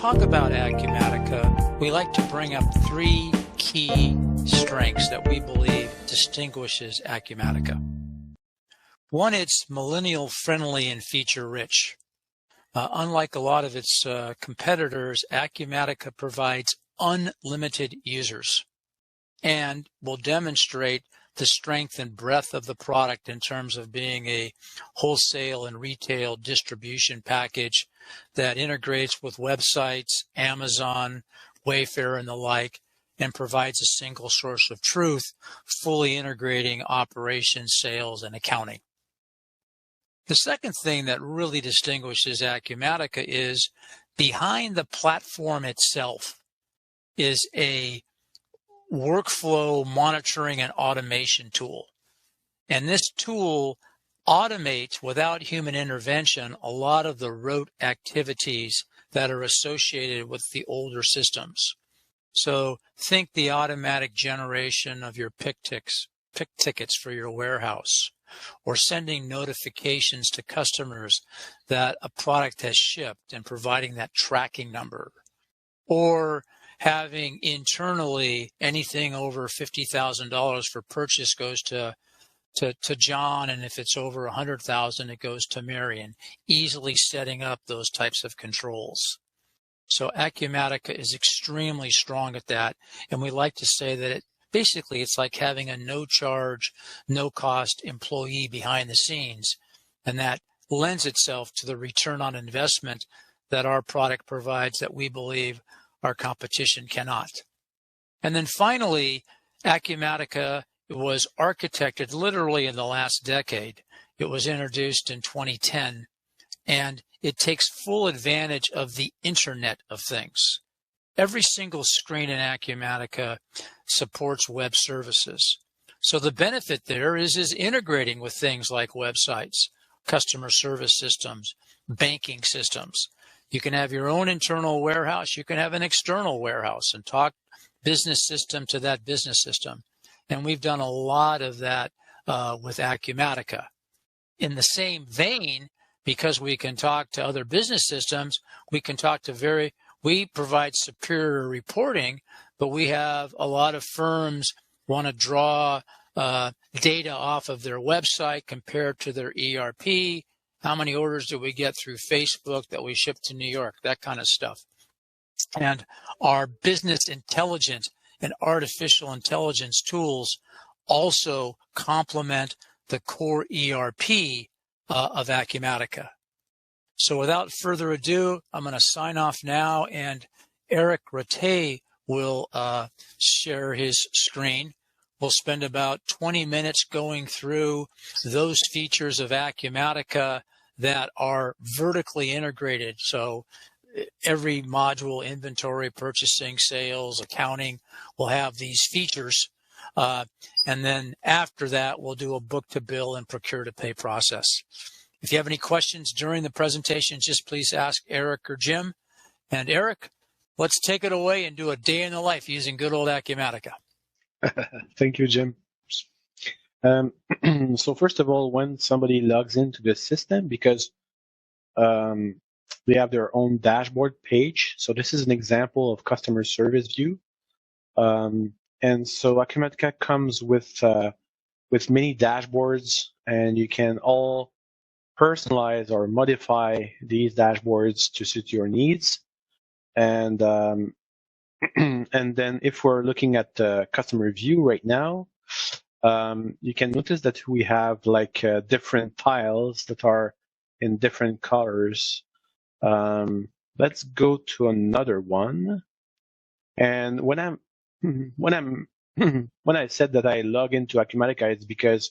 talk about Acumatica, we like to bring up three key strengths that we believe distinguishes Acumatica. One, it's millennial friendly and feature rich. Unlike a lot of its competitors, Acumatica provides unlimited users and will demonstrate the strength and breadth of the product in terms of being a wholesale and retail distribution package that integrates with websites, Amazon, Wayfair, and the like, and provides a single source of truth, fully integrating operations, sales, and accounting. The second thing that really distinguishes Acumatica is behind the platform itself is a workflow monitoring and automation tool. And this tool automates without human intervention a lot of the rote activities that are associated with the older systems. So think the automatic generation of your pick tickets for your warehouse, or sending notifications to customers that a product has shipped and providing that tracking number, or having internally anything over $50,000 for purchase goes to John, and if it's over 100,000, it goes to Marion, easily setting up those types of controls. So Acumatica is extremely strong at that, and we like to say that basically it's like having a no-charge, no-cost employee behind the scenes, and that lends itself to the return on investment that our product provides that we believe our competition cannot. And then finally, Acumatica was architected literally in the last decade. It was introduced in 2010, and it takes full advantage of the Internet of Things. Every single screen in Acumatica supports web services. So the benefit there is integrating with things like websites, customer service systems, banking systems. You can have your own internal warehouse. You can have an external warehouse and talk business system to that business system. And we've done a lot of that with Acumatica. In the same vein, because we can talk to other business systems, we provide superior reporting, but we have a lot of firms want to draw data off of their website compared to their ERP. How many orders do we get through Facebook that we ship to New York? That kind of stuff. And our business intelligence and artificial intelligence tools also complement the core ERP of Acumatica. So without further ado, I'm going to sign off now, and Eric Rattay will share his screen. We'll spend about 20 minutes going through those features of Acumatica that are vertically integrated. So every module, inventory, purchasing, sales, accounting, will have these features. And then after that, we'll do a book-to-bill and procure-to-pay process. If you have any questions during the presentation, just please ask Eric or Jim. And Eric, let's take it away and do a day in the life using good old Acumatica. Thank you, Jim. So first of all, when somebody logs into the system, because they have their own dashboard page. So this is an example of customer service view. And so Acumatica comes with many dashboards, and you can all personalize or modify these dashboards to suit your needs. And and then if we're looking at the customer view right now, you can notice that we have like different tiles that are in different colors. Let's go to another one. And when I said that I log into Acumatica, it's because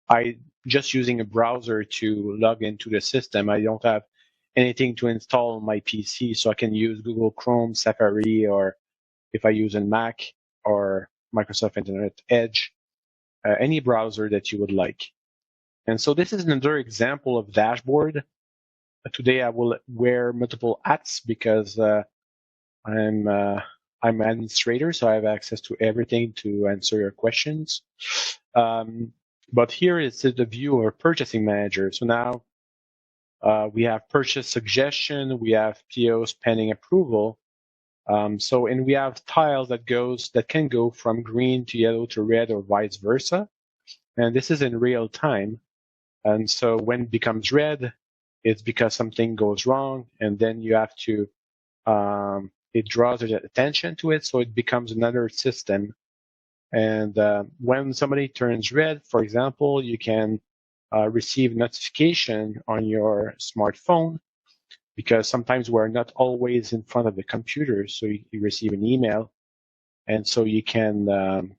I just using a browser to log into the system. I don't have anything to install on my PC, so I can use Google Chrome, Safari, or if I use a Mac or Microsoft Internet Edge, any browser that you would like. And so this is another example of dashboard. Today I will wear multiple hats because I'm an administrator, so I have access to everything to answer your questions. But here is the view of a purchasing manager. So now We have purchase suggestion. We have POs pending approval. And we have tiles that can go from green to yellow to red or vice versa. And this is in real time. And so when it becomes red, it's because something goes wrong, and then you have to, it draws attention to it, so it becomes another system. And when somebody turns red, for example, you can receive notification on your smartphone, because sometimes we're not always in front of the computer, so you receive an email, and so you can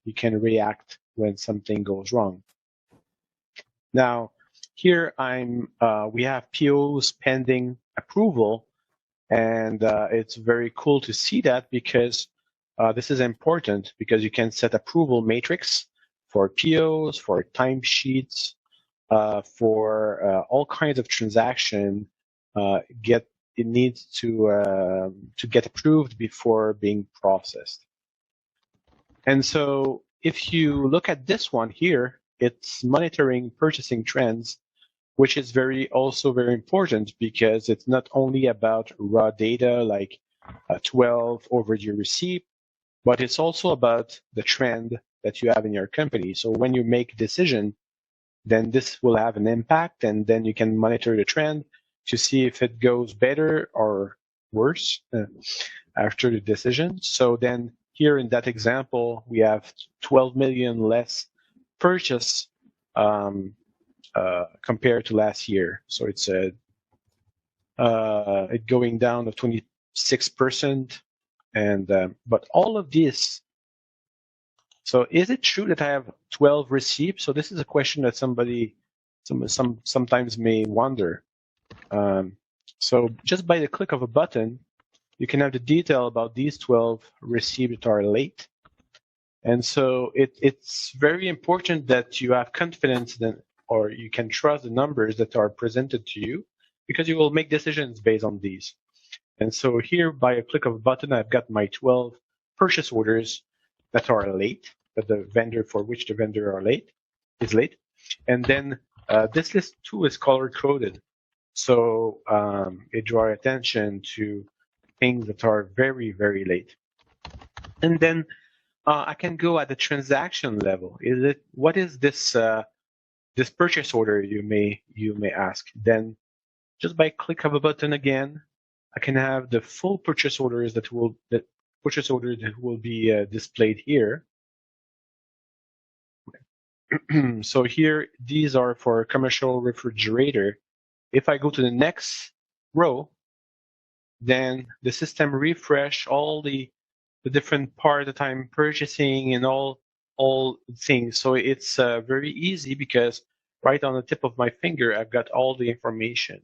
react when something goes wrong. Now, here we have POs pending approval, and it's very cool to see that, because this is important, because you can set approval matrix for POs, for timesheets, for all kinds of transaction. It needs to get approved before being processed. And so if you look at this one here, it's monitoring purchasing trends, which is also very important, because it's not only about raw data like 12 overdue receipt, but it's also about the trend that you have in your company. So when you make a decision, then this will have an impact, and then you can monitor the trend to see if it goes better or worse after the decision. So then here in that example, we have 12 million less purchase compared to last year. So it's it going down to 26%. And but all of this. So is it true that I have 12 receipts? So this is a question that sometimes may wonder. So just by the click of a button, you can have the detail about these 12 receipts that are late. And so it's very important that you have confidence or you can trust the numbers that are presented to you, because you will make decisions based on these. And so here, by a click of a button, I've got my 12 purchase orders that are late, that the vendor for which the vendor is late. And then this list too is color-coded. So it draws attention to things that are very, very late. And then I can go at the transaction level. What is this this purchase order, you may ask? Then just by click of a button again, I can have the full purchase orders that will be displayed here. So here, these are for commercial refrigerator. If I go to the next row, then the system refresh all the different part that I'm purchasing and all things. So it's very easy, because right on the tip of my finger, I've got all the information.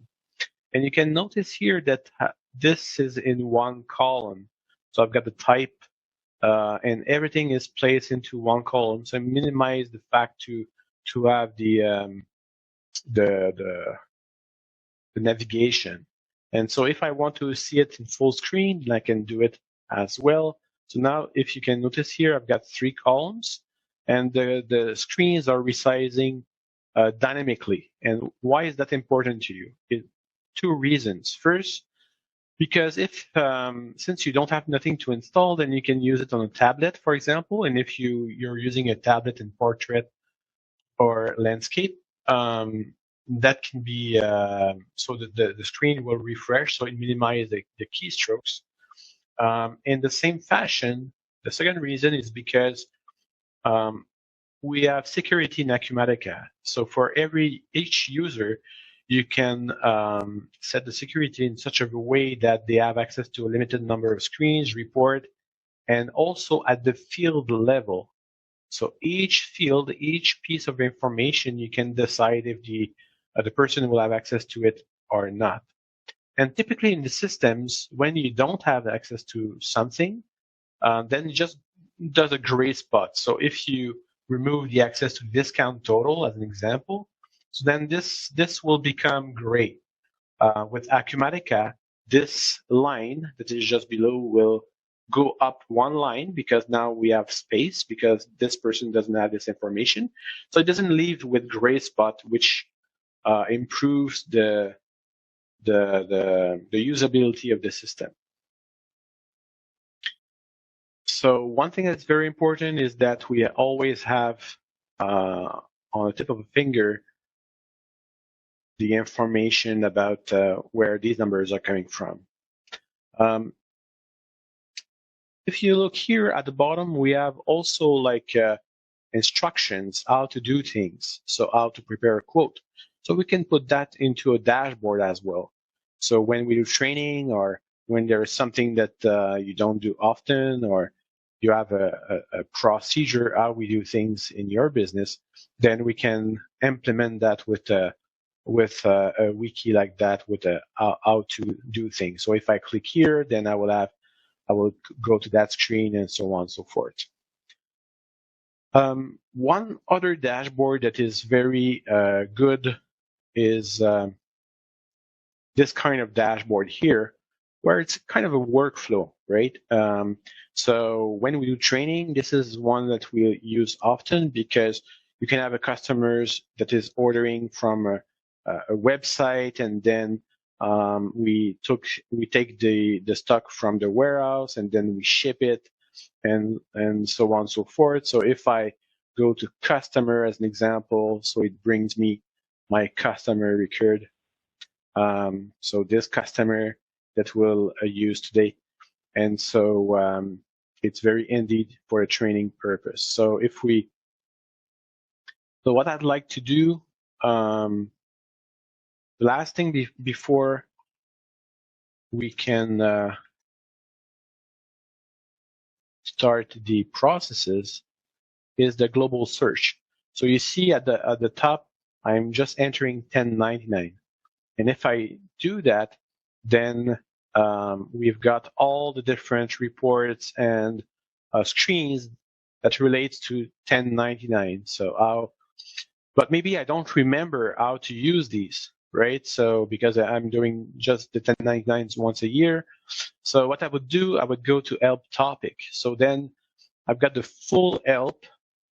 And you can notice here that this is in one column. So I've got the type, and everything is placed into one column. So I minimize the fact to have the navigation. And so if I want to see it in full screen, then I can do it as well. So now, if you can notice here, I've got 3 columns, and the screens are resizing dynamically. And why is that important to you? 2 reasons. First, because since you don't have nothing to install, then you can use it on a tablet, for example. And if you're using a tablet in portrait or landscape, that can be so that the screen will refresh, so it minimizes the keystrokes. In the same fashion, the second reason is because we have security in Acumatica. So for each user, you can set the security in such a way that they have access to a limited number of screens, report, and also at the field level. So each field, each piece of information, you can decide if the person will have access to it or not. And typically in the systems, when you don't have access to something, then it just does a gray spot. So if you remove the access to discount total as an example, so then this will become gray. With Acumatica, this line that is just below will go up 1 line, because now we have space, because this person doesn't have this information. So it doesn't leave with gray spot, which improves the the usability of the system. So one thing that's very important is that we always have on the tip of a finger the information about where these numbers are coming from. If you look here at the bottom, we have also like instructions how to do things. So how to prepare a quote. So we can put that into a dashboard as well. So when we do training, or when there is something that you don't do often, or you have a procedure how we do things in your business, then we can implement that with a wiki like that, with how to do things. So if I click here, then I will go to that screen, and so on and so forth. One other dashboard that is very good is this kind of dashboard here, where it's kind of a workflow, right? So when we do training, this is one that we use often, because you can have a customer that is ordering from a website, and then we take the stock from the warehouse, and then we ship it, and so on and so forth. So if I go to customer as an example, so it brings me my customer record. So this customer that we'll use today. And so it's very indeed for a training purpose. So what I'd like to do, the last thing before we can start the processes is the global search. So you see at the top, I'm just entering 1099. And if I do that, then we've got all the different reports and screens that relates to 1099. So but maybe I don't remember how to use these, right? So because I'm doing just the 1099s once a year. So what I would do, I would go to help topic. So then I've got the full help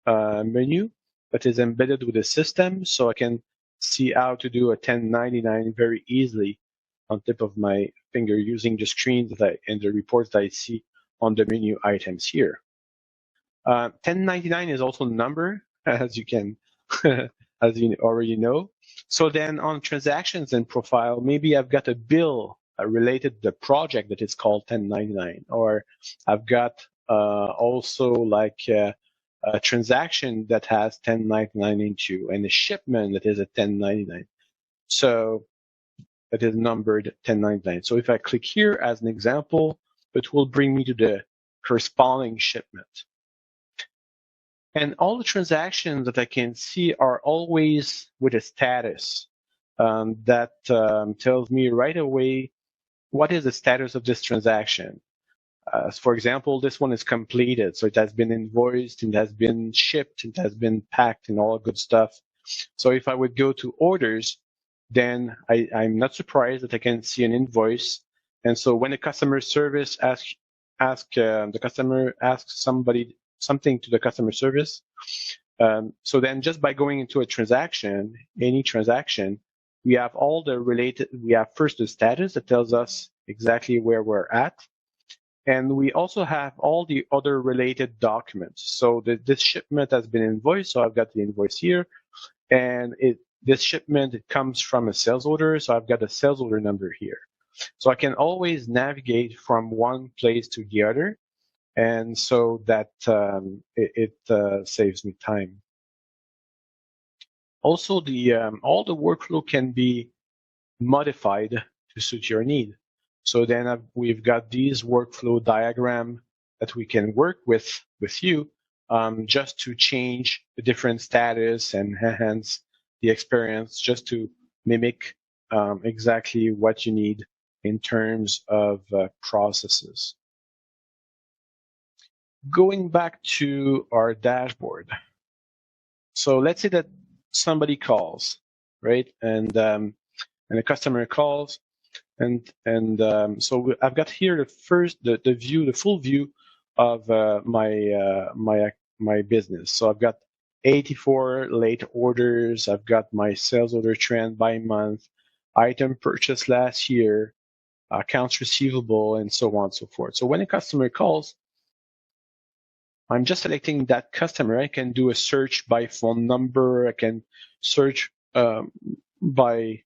menu that is embedded with the system, so I can see how to do a 1099 very easily on tip of my finger using the screens and the reports that I see on the menu items here. 1099 is also numbered, as you can, as you already know. So then on transactions and profile, maybe I've got a bill related to the project that is called 1099, or I've got also like a transaction that has 1099 into, and a shipment that is a 1099. So that is numbered 1099. So if I click here as an example, it will bring me to the corresponding shipment. And all the transactions that I can see are always with a status that tells me right away what is the status of this transaction. For example, this one is completed, so it has been invoiced, it has been shipped, it has been packed, and all good stuff. So if I would go to orders, then I'm not surprised that I can see an invoice. And so when the customer service the customer asks something to the customer service, so then just by going into a transaction, any transaction, we have all the related. We have first the status that tells us exactly where we're at. And we also have all the other related documents. So this shipment has been invoiced, so I've got the invoice here. And this shipment, it comes from a sales order, so I've got a sales order number here. So I can always navigate from one place to the other, and so that it saves me time. Also, all the workflow can be modified to suit your need. So then we've got these workflow diagram that we can work with you just to change the different status and enhance the experience, just to mimic exactly what you need in terms of processes. Going back to our dashboard. So let's say that somebody calls, right? And a customer calls. So I've got here the full view of my business. So I've got 84 late orders. I've got my sales order trend by month. item purchased last year, accounts receivable, and so on and so forth. So when a customer calls, I'm just selecting that customer. I can do a search by phone number. I can search by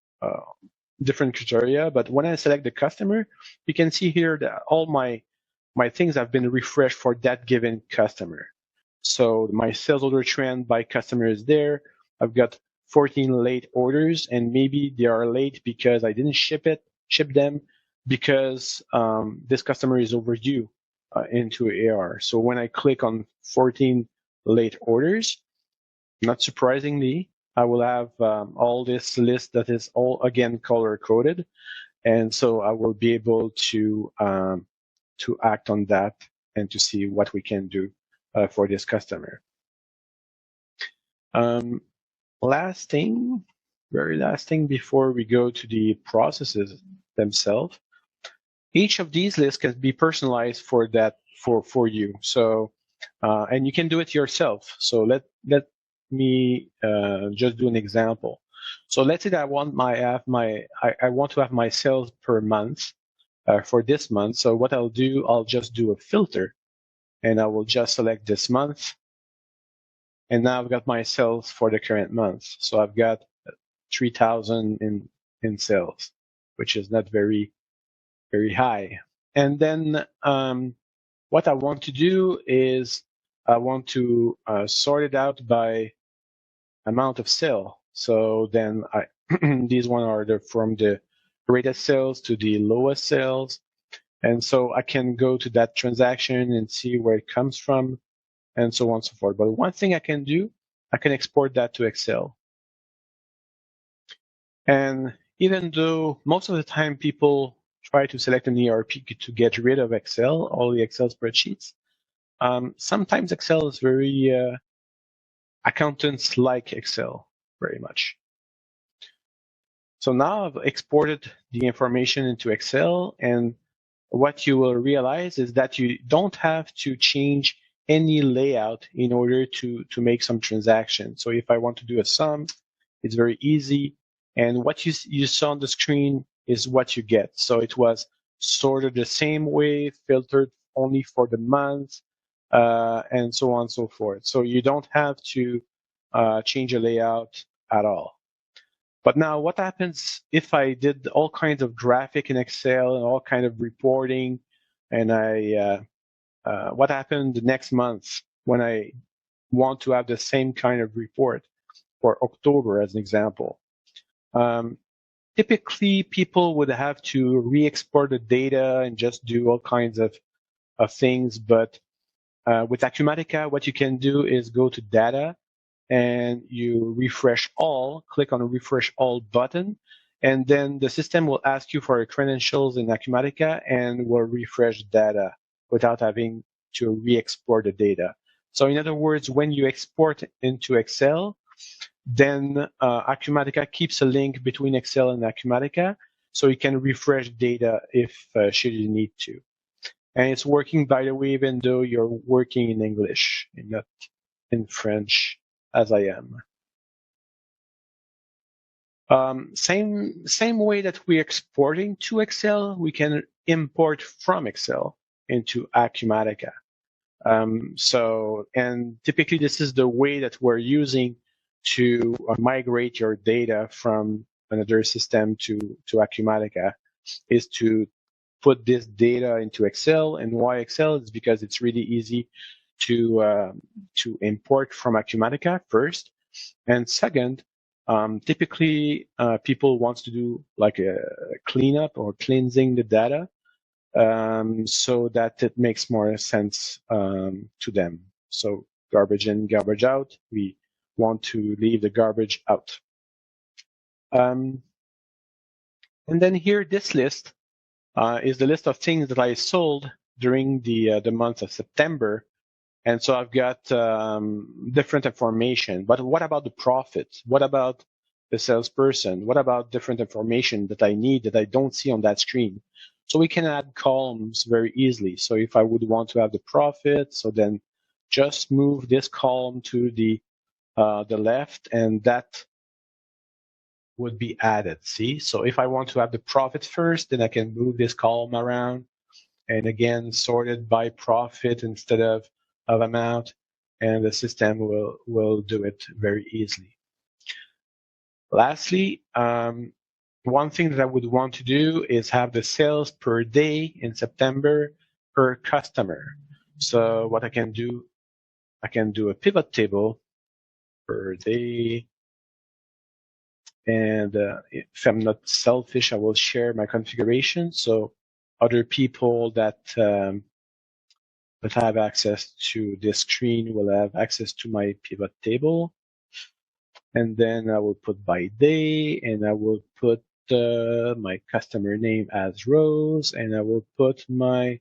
different criteria. But when I select the customer, you can see here that all my things have been refreshed for that given customer. So my sales order trend by customer is there. I've got 14 late orders, and maybe they are late because I didn't ship them because this customer is overdue into AR. So when I click on 14 late orders, not surprisingly, I will have all this list that is all again color coded, and so I will be able to act on that and to see what we can do for this customer. Last thing, very last thing before we go to the processes themselves, each of these lists can be personalized for you. So, and you can do it yourself. So let me just do an example. So let's say that I want to have my sales per month for this month. So what I'll do, I'll just do a filter, and I will just select this month. And now I've got my sales for the current month. So I've got 3,000 in sales, which is not very, very high. And then what I want to do is I want to sort it out by amount of sale. So then these one are from the greatest sales to the lowest sales. And so I can go to that transaction and see where it comes from, and so on and so forth. But one thing I can do, I can export that to Excel. And even though most of the time people try to select an ERP to get rid of Excel, all the Excel spreadsheets, sometimes Excel is very, accountants like Excel very much. So now I've exported the information into Excel, and what you will realize is that you don't have to change any layout in order to make some transaction. So if I want to do a sum, it's very easy. And what you saw on the screen is what you get. So it was sorted the same way, filtered only for the month, and so on and so forth. So you don't have to change a layout at all. But now what happens if I did all kinds of graphic in Excel and all kind of reporting, and what happened the next month when I want to have the same kind of report for October as an example? Typically, people would have to re-export the data and just do all kinds of things. But with Acumatica, what you can do is go to Data, and you refresh all, click on the Refresh All button, and then the system will ask you for your credentials in Acumatica and will refresh data without having to re-export the data. So in other words, when you export into Excel, then Acumatica keeps a link between Excel and Acumatica, so you can refresh data if should you need to. And it's working, by the way, even though you're working in English and not in French, as I am. Same way that we're exporting to Excel, we can import from Excel into Acumatica. And typically this is the way that we're using to migrate your data from another system to Acumatica, is to put this data into Excel. And why Excel? Is because it's really easy to import from Acumatica first, and second, typically people want to do like a cleanup or cleansing the data, so that it makes more sense to them. So garbage in, garbage out. We want to leave the garbage out. And then here, this list is the list of things that I sold during the month of September. And so I've got different information. But what about the profit? What about the salesperson? What about different information that I need that I don't see on that screen? So we can add columns very easily. So if I would want to have the profit, so then just move this column to the left, and that would be added. See, so if I want to have the profit first, then I can move this column around and again sort it by profit instead of amount, and the system will do it very easily. Lastly, one thing that I would want to do is have the sales per day in September per customer. So what I can do a pivot table per day. And if I'm not selfish, I will share my configuration. So other people that have access to this screen will have access to my pivot table. And then I will put by day, and I will put my customer name as rows, and I will put my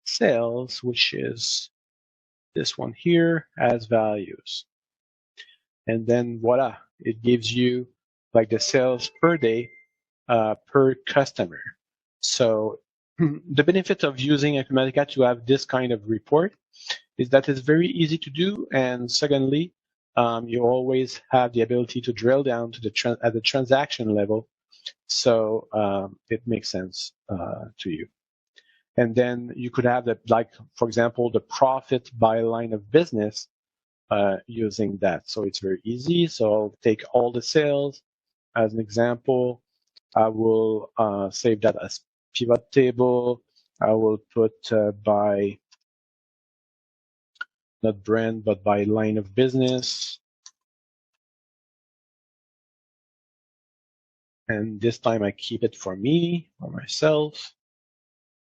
sales, which is this one here, as values. And then voila, it gives you like the sales per day per customer. So the benefit of using Acumatica to have this kind of report is that it's very easy to do, and secondly, you always have the ability to drill down to at the transaction level, so it makes sense to you. And then you could have like for example, the profit by line of business using that. So it's very easy. So I'll take all the sales as an example. I will save that as pivot table. I will put by not brand, but by line of business. And this time I keep it for me, for myself,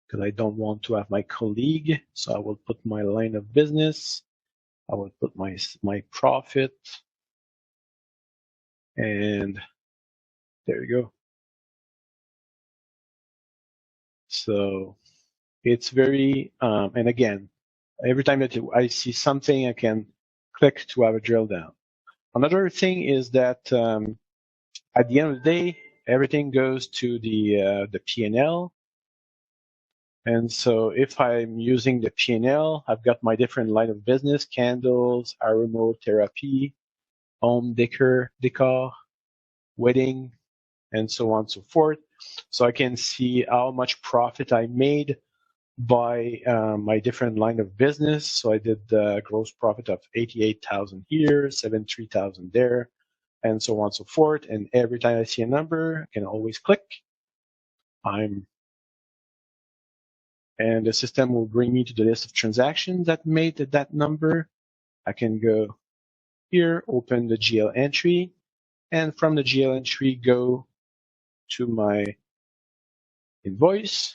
because I don't want to have my colleague. So I will put my line of business. I will put my profit. And there you go. So it's very, and again, every time that I see something, I can click to have a drill down. Another thing is that at the end of the day, everything goes to the P&L. And so if I'm using the P&L, I've got my different line of business, candles, aromatherapy, home decor, wedding, and so on and so forth. So I can see how much profit I made by my different line of business. So I did the gross profit of 88,000 here, 73,000 there, and so on and so forth. And every time I see a number, I can always click. And the system will bring me to the list of transactions that made that number. I can go here, open the GL entry, and from the GL entry, go to my invoice.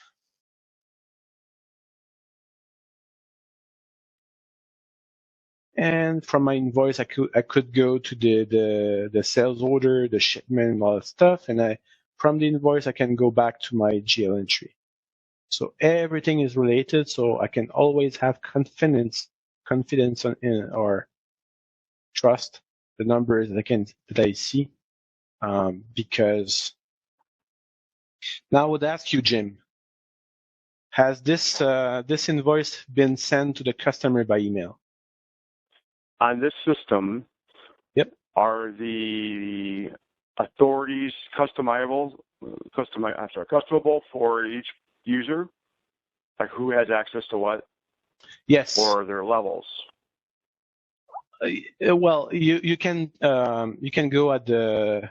And from my invoice, I could go to the sales order, the shipment, and all that stuff. And from the invoice, I can go back to my GL entry. So everything is related. So I can always have confidence in or trust the numbers that I see. Because now I would ask you, Jim, has this invoice been sent to the customer by email? On this system, yep. Are the authorities customable for each user? Like who has access to what? Yes. Or their levels? Well, you can go at the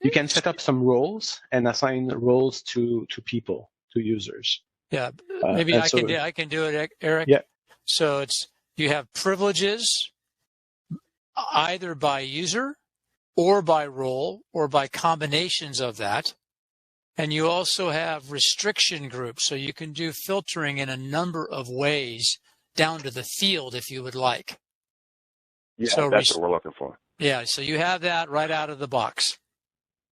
you can set up some roles and assign roles to people, to users. Yeah, maybe I can do it, Eric. Yeah. So you have privileges either by user or by role or by combinations of that. And you also have restriction groups. So you can do filtering in a number of ways down to the field if you would like. Yeah, so that's what we're looking for. Yeah, so you have that right out of the box.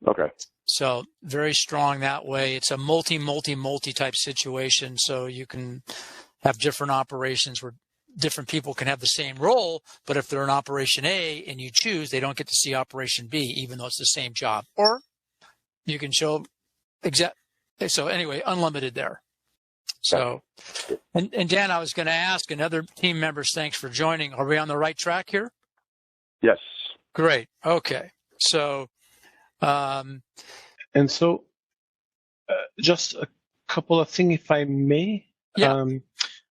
Okay. So very strong that way. It's a multi type situation. So you can have different operations where different people can have the same role, but if they're in operation A and you choose, they don't get to see operation B, even though it's the same job. Or you can show so anyway, unlimited there. So, and Dan, I was going to ask, and other team members, thanks for joining. Are we on the right track here? Yes. Great. Okay. So, And so just a couple of things, if I may. yeah.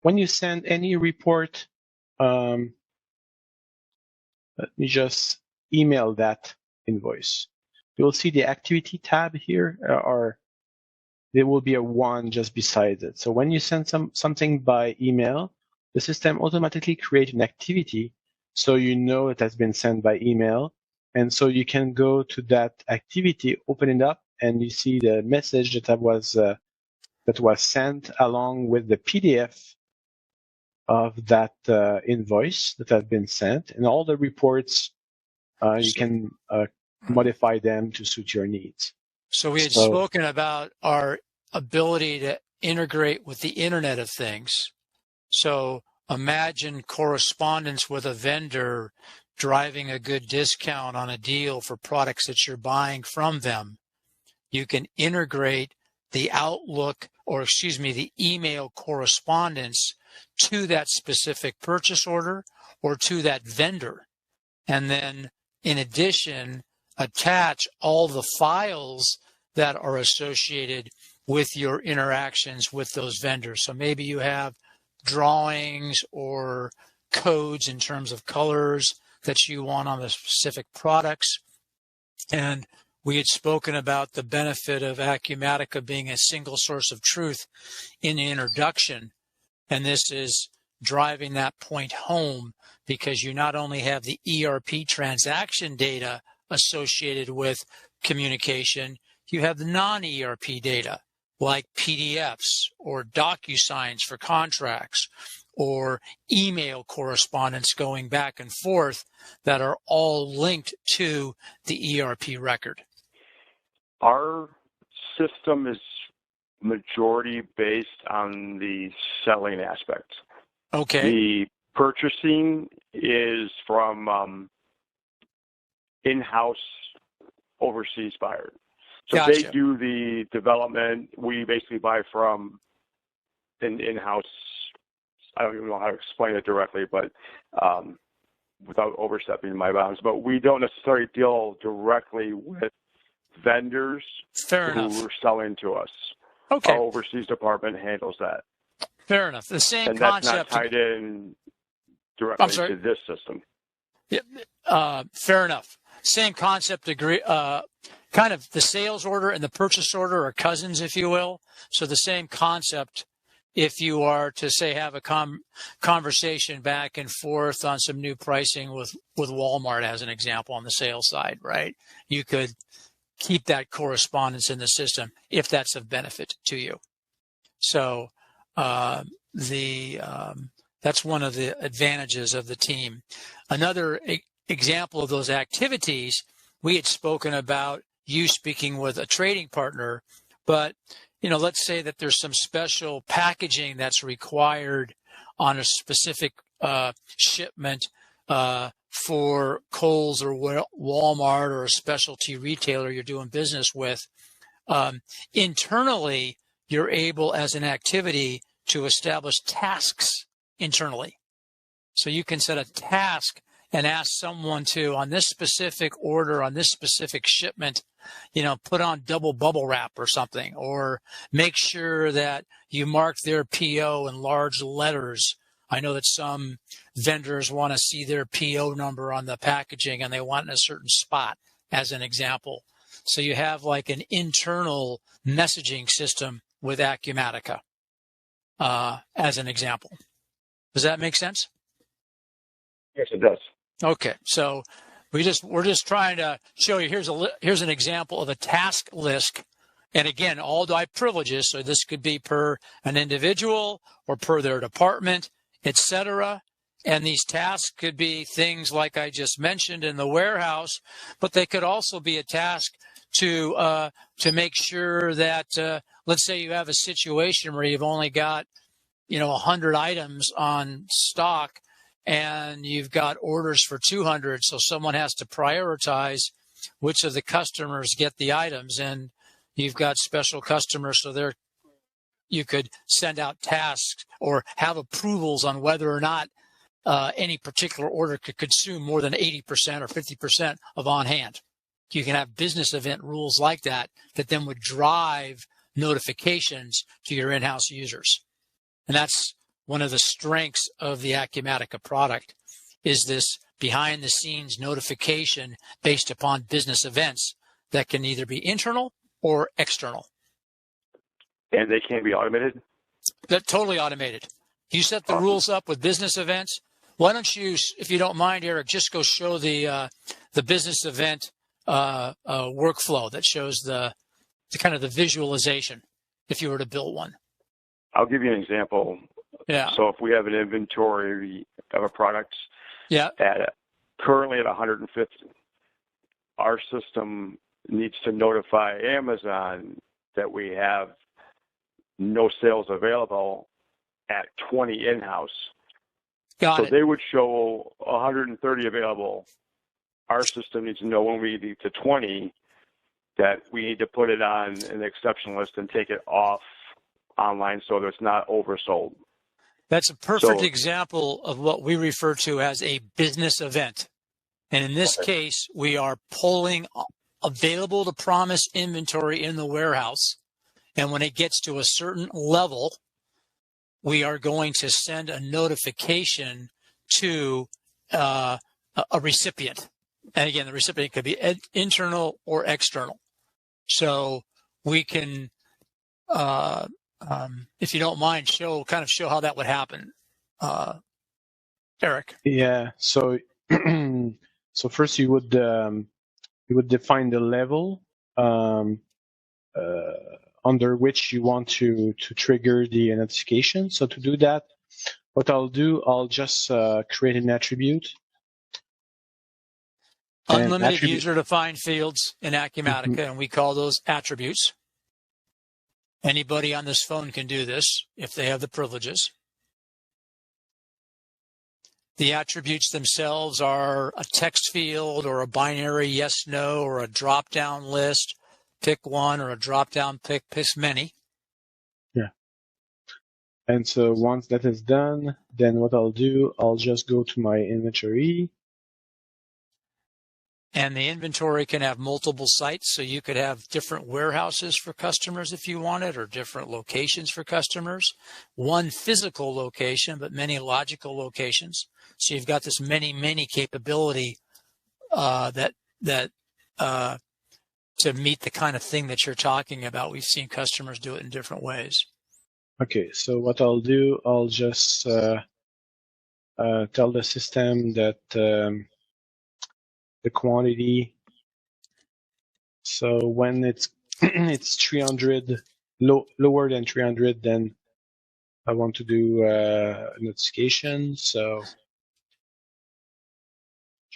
When you send any report, let me just email that invoice. You'll see the activity tab here, or there will be a 1 just beside it. So when you send something by email, the system automatically creates an activity so you know it has been sent by email. And so you can go to that activity, open it up, and you see the message that was sent along with the PDF of that invoice that has been sent. And all the reports, you can modify them to suit your needs. So we had spoken about our ability to integrate with the Internet of Things. So imagine correspondence with a vendor driving a good discount on a deal for products that you're buying from them. You can integrate the Outlook, or the email correspondence to that specific purchase order or to that vendor. And then in addition, attach all the files that are associated with your interactions with those vendors. So maybe you have drawings or codes in terms of colors that you want on the specific products. And we had spoken about the benefit of Acumatica being a single source of truth in the introduction. And this is driving that point home because you not only have the ERP transaction data associated with communication, you have the non-ERP data like PDFs or DocuSigns for contracts or email correspondence going back and forth that are all linked to the ERP record. Our system is majority based on the selling aspect. Okay. The purchasing is from in-house overseas buyers. So Gotcha. they do the development. We basically buy from an in-house. I don't even know how to explain it directly, but without overstepping my bounds. But we don't necessarily deal directly with vendors who are selling to us. Okay. Our overseas department handles that. Fair enough. The same and that's concept. not tied in directly to this system. Yeah, fair enough. Same concept, agree. Kind of the sales order and the purchase order are cousins, if you will. So the same concept, if you are to say have a conversation back and forth on some new pricing with Walmart as an example on the sales side, right? You could keep that correspondence in the system if that's of benefit to you. So that's one of the advantages of the team. Another example of those activities, we had spoken about you speaking with a trading partner, but let's say that there's some special packaging that's required on a specific shipment for Kohl's or Walmart or a specialty retailer you're doing business with. Internally, you're able as an activity to establish tasks internally. So you can set a task and ask someone to, on this specific order, on this specific shipment, put on double bubble wrap or something, or make sure that you mark their PO in large letters. I know that some vendors want to see their PO number on the packaging and they want it in a certain spot, as an example. So you have like an internal messaging system with Acumatica, as an example. Does that make sense? Yes, it does. Okay, so we're just trying to show you. Here's an example of a task list, and again, all by privileges. So this could be per an individual or per their department, etc. And these tasks could be things like I just mentioned in the warehouse, but they could also be a task to make sure that let's say you have a situation where you've only got 100 items on stock and you've got orders for 200, so someone has to prioritize which of the customers get the items, and you've got special customers, so you could send out tasks or have approvals on whether or not any particular order could consume more than 80% or 50% of on hand. You can have business event rules like that then would drive notifications to your in-house users. And that's one of the strengths of the Acumatica product, is this behind-the-scenes notification based upon business events that can either be internal or external. And they can be automated? They're totally automated. You set the rules up with business events. Why don't you, if you don't mind, Eric, just go show the business event workflow that shows the kind of the visualization if you were to build one. I'll give you an example. Yeah. So if we have an inventory of a product currently at 150, our system needs to notify Amazon that we have no sales available at 20 in-house. Got it. So they would show 130 available. Our system needs to know when we need to 20 that we need to put it on an exception list and take it off online so that it's not oversold. That's a perfect example of what we refer to as a business event. And in this case, we are pulling available to promise inventory in the warehouse. And when it gets to a certain level, we are going to send a notification to a recipient. And again, the recipient could be internal or external. So we can, if you don't mind, show how that would happen, Eric. Yeah. So, so first you would define the level under which you want to trigger the notification. So to do that, what I'll do, I'll just create an attribute. Unlimited user-defined fields in Acumatica, and we call those attributes. Anybody on this phone can do this if they have the privileges. The attributes themselves are a text field or a binary yes, no, or a drop-down list. Pick one, or a drop-down pick many. Yeah. And so once that is done, then what I'll do, I'll just go to my inventory. And the inventory can have multiple sites, so you could have different warehouses for customers if you wanted, or different locations for customers. One physical location, but many logical locations. So you've got this many capability to meet the kind of thing that you're talking about. We've seen customers do it in different ways. Okay, so what I'll do, I'll just tell the system that the quantity. So when it's 300, lower than 300, then I want to do notification. So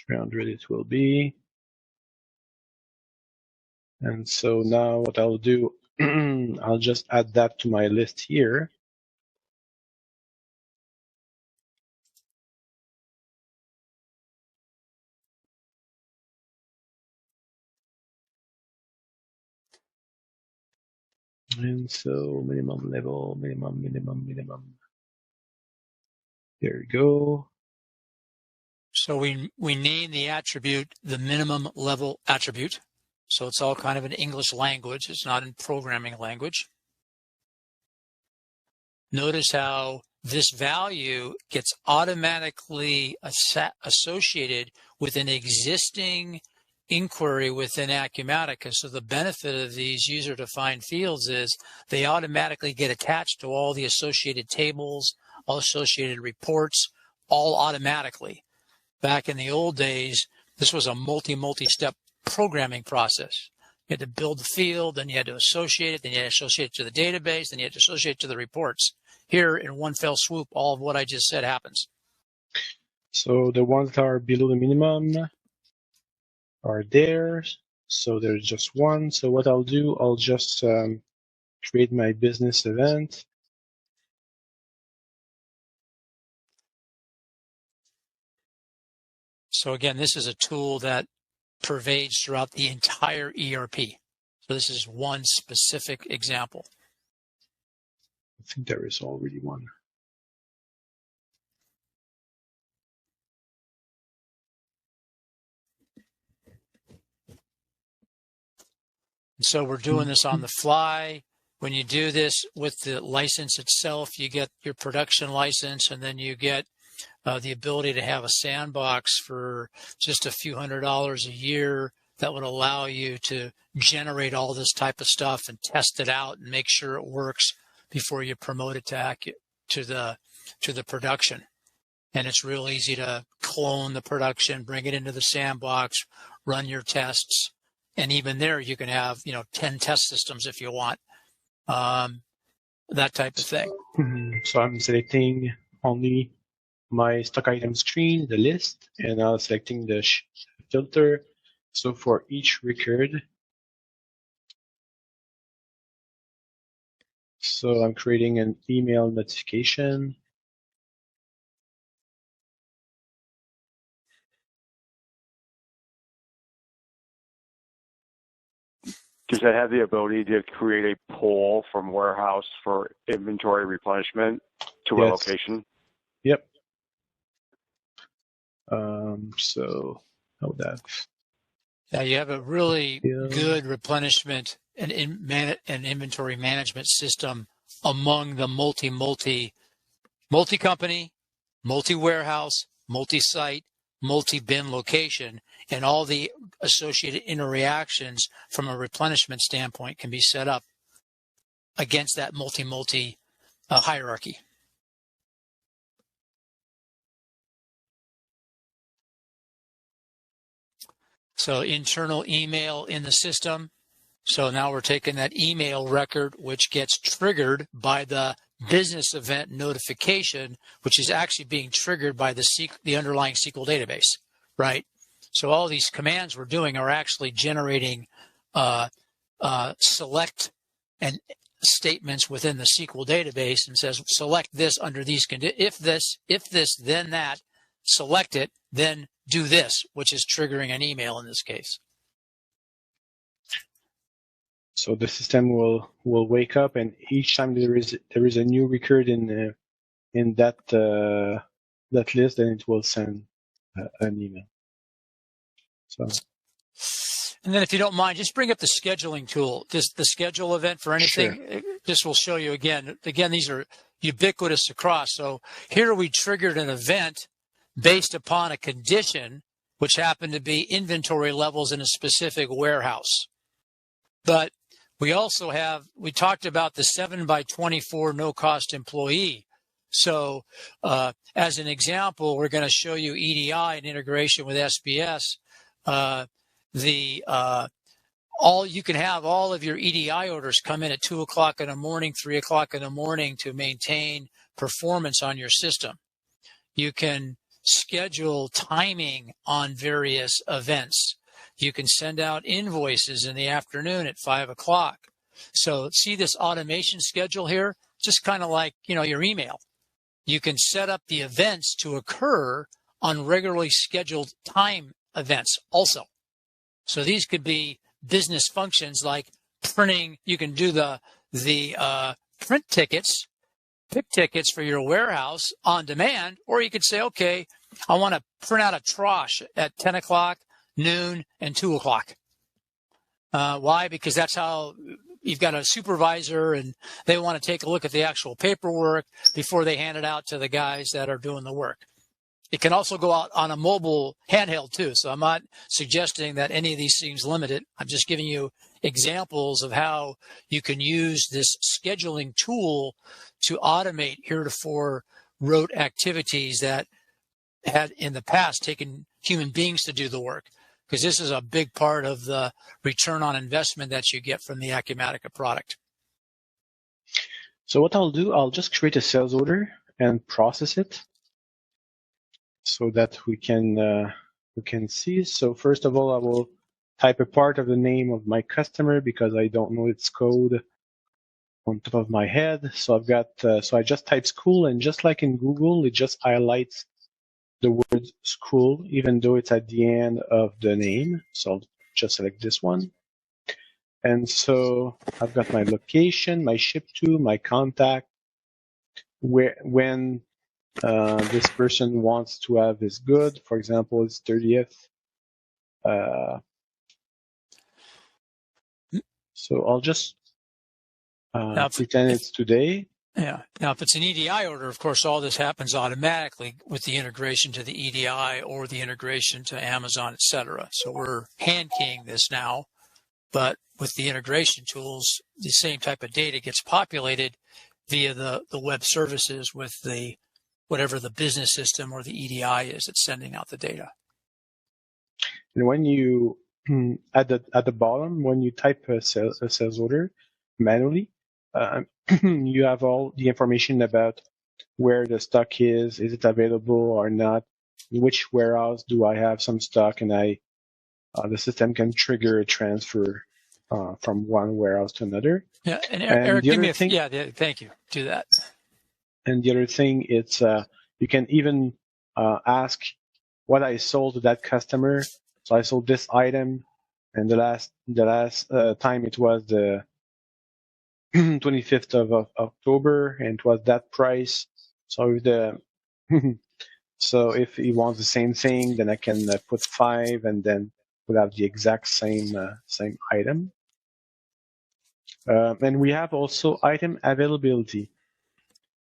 300 it will be. And so now what I'll do, I'll just add that to my list here. And so minimum level, minimum. There we go. So we name the attribute the minimum level attribute. So it's all kind of in English language. It's not in programming language. Notice how this value gets automatically associated with an existing inquiry within Acumatica. So the benefit of these user-defined fields is they automatically get attached to all the associated tables, all associated reports, all automatically. Back in the old days, this was a multi-step programming process. You had to build the field, then you had to associate it, then you had to associate it to the database, then you had to associate it to the reports. Here, in one fell swoop, all of what I just said happens. So the ones that are below the minimum are there. So there's just one. So what I'll do, I'll just create my business event. So again, this is a tool that pervades throughout the entire ERP. So this is one specific example. I think there is already one. So we're doing this on the fly. When you do this with the license itself, you get your production license, and then you get the ability to have a sandbox for just a few $100s a year that would allow you to generate all this type of stuff and test it out and make sure it works before you promote it to the production. And it's real easy to clone the production, bring it into the sandbox, run your tests, and even there you can have 10 test systems if you want, that type of thing. So I'm selecting only my stock item screen, the list, and I'm selecting the filter. So for each record, so I'm creating an email notification. Does that have the ability to create a poll from warehouse for inventory replenishment to a location? Yep. So how that? Yeah, you have a really good replenishment and inventory management system among the multi-company, multi-warehouse, multi-site, multi-bin location, and all the associated interreactions from a replenishment standpoint can be set up against that multi hierarchy. So internal email in the system. So now we're taking that email record, which gets triggered by the business event notification, which is actually being triggered by the underlying SQL database, right? So all these commands we're doing are actually generating select and statements within the SQL database, and says select this under these conditions. If this, then that. Select it, then do this, which is triggering an email in this case. So the system will wake up, and each time there is a new record in that list, then it will send an email. So. And then if you don't mind, just bring up the scheduling tool, just the schedule event for anything. Sure. This will show you again. Again, these are ubiquitous across. So here we triggered an event based upon a condition, which happened to be inventory levels in a specific warehouse. But we also we talked about the 7x24 no-cost employee. So as an example, we're going to show you EDI and integration with SBS. You can have all of your EDI orders come in at 2 o'clock in the morning, 3 o'clock in the morning to maintain performance on your system. You can schedule timing on various events. You can send out invoices in the afternoon at 5 o'clock. So see this automation schedule here? Just kind of like, your email. You can set up the events to occur on regularly scheduled time events also. So these could be business functions like printing. You can do the print tickets, pick tickets for your warehouse on demand, or you could say, okay, I want to print out a trosh at 10 o'clock, noon, and 2 o'clock. Why? Because that's how you've got a supervisor and they want to take a look at the actual paperwork before they hand it out to the guys that are doing the work. It can also go out on a mobile handheld too. So I'm not suggesting that any of these things limit it. I'm just giving you examples of how you can use this scheduling tool to automate heretofore rote activities that had in the past taken human beings to do the work, because this is a big part of the return on investment that you get from the Acumatica product. So what I'll do, I'll just create a sales order and process it so that we can see. So first of all, I will type a part of the name of my customer because I don't know its code on top of my head. So I've got, so I just type school, and just like in Google, it just highlights the word school, even though it's at the end of the name. So I'll just select this one. And so I've got my location, my ship to, my contact, when this person wants to have his good. For example, it's 30th. So I'll just pretend it's today. Yeah. Now, if it's an EDI order, of course, all this happens automatically with the integration to the EDI or the integration to Amazon, etc. So we're hand keying this now, but with the integration tools, the same type of data gets populated via the web services with the whatever the business system or the EDI is that's sending out the data. And when you at the bottom, when you type a sales order manually, you have all the information about where the stock is it available or not, in which warehouse do I have some stock, and the system can trigger a transfer from one warehouse to another. Yeah, and Eric, give me a thing. Yeah, thank you. Do that. And the other thing, it's you can even ask what I sold to that customer. So I sold this item, and the last time it was the 25th of October, and it was that price. So if he wants the same thing, then I can put 5, and then we'll have the exact same item. And we have also item availability.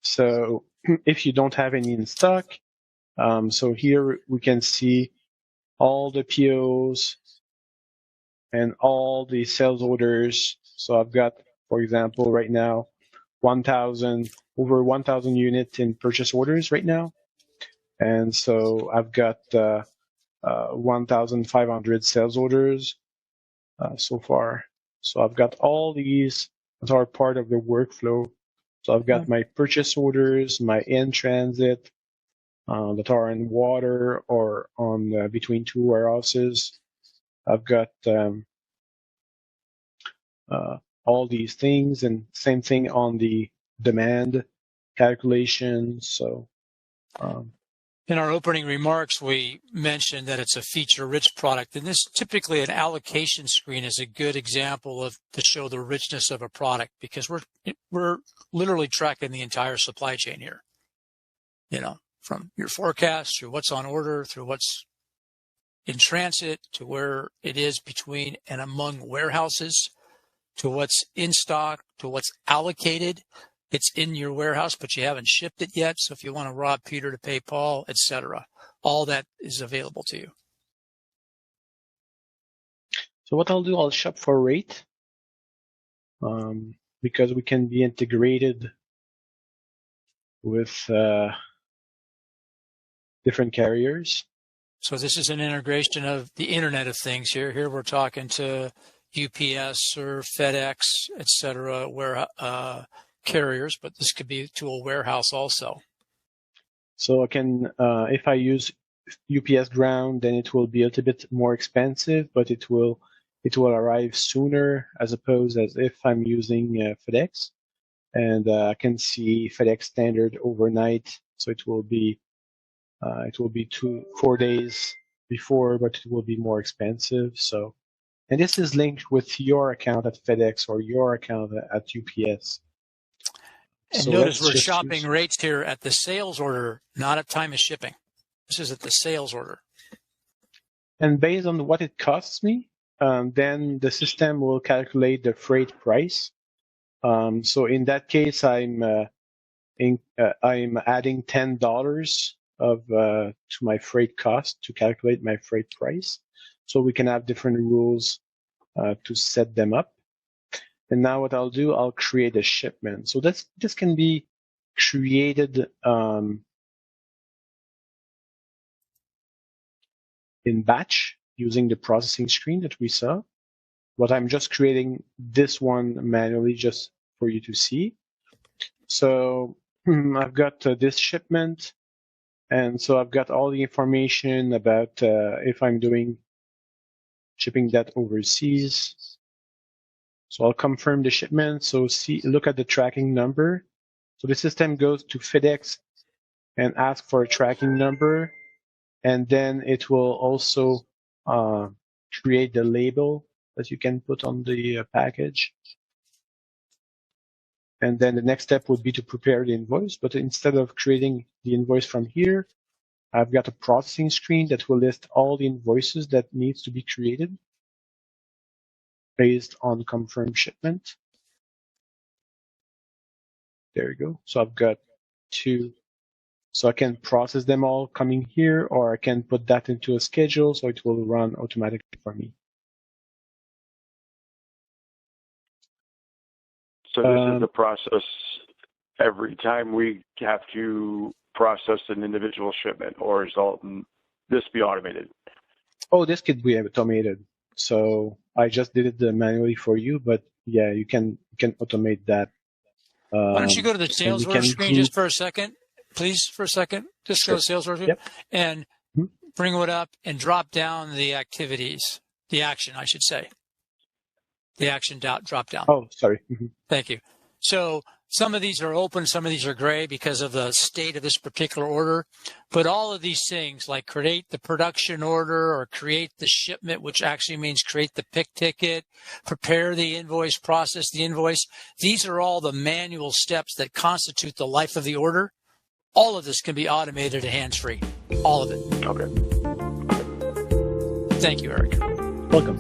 So if you don't have any in stock, so here we can see all the POs and all the sales orders. So I've got, for example, right now, over 1,000 units in purchase orders right now. And so I've got 1,500 sales orders so far. So I've got all these that are part of the workflow. So I've got my purchase orders, my in transit that are in water or on between two warehouses. I've got all these things, and same thing on the demand calculation. So in our opening remarks, we mentioned that it's a feature-rich product, and this typically an allocation screen is a good example to show the richness of a product, because we're literally tracking the entire supply chain here. From your forecast through what's on order, through what's in transit, to where it is between and among warehouses, to what's in stock, to what's allocated. It's in your warehouse, but you haven't shipped it yet. So if you want to rob Peter to pay Paul, etc., all that is available to you. So what I'll do, I'll shop for rate, because we can be integrated with different carriers. So this is an integration of the Internet of Things here. Here we're talking to UPS or FedEx, etc., where carriers, but this could be to a warehouse also. So I can, if I use UPS ground, then it will be a little bit more expensive, but it will arrive sooner, as opposed as if I'm using FedEx, and I can see FedEx standard overnight. So it will be 4 days before, but it will be more expensive. So, and this is linked with your account at FedEx or your account at UPS. And so notice we're shopping rates here at the sales order, not at time of shipping. This is at the sales order. And based on what it costs me, then the system will calculate the freight price. So in that case, I'm adding $10 to my freight cost to calculate my freight price. So we can have different rules to set them up. And now what I'll do, I'll create a shipment. So this can be created in batch using the processing screen that we saw. But I'm just creating this one manually just for you to see. So I've got this shipment. And so I've got all the information about if I'm shipping that overseas. So I'll confirm the shipment. So look at the tracking number. So the system goes to FedEx and asks for a tracking number. And then it will also create the label that you can put on the package. And then the next step would be to prepare the invoice. But instead of creating the invoice from here, I've got a processing screen that will list all the invoices that needs to be created. based on confirmed shipment. There you go. So I've got 2. So I can process them all coming here, or I can put that into a schedule so it will run automatically for me. So this is the process every time we have to process an individual shipment, or is this be automated? Oh, this could be automated. So I just did it manually for you, but yeah, you can automate that. Why don't you go to the sales order screen just for a second, please, for a second? Just go to sales order Yep. and bring it up and drop down the activities, the action, I should say. The action drop down. Oh, sorry. Thank you. So some of these are open, some of these are gray because of the state of this particular order. But all of these things, like create the production order or create the shipment, which actually means create the pick ticket, prepare the invoice, process the invoice, these are all the manual steps that constitute the life of the order. All of this can be automated and hands-free. All of it. Okay. Thank you, Eric. Welcome.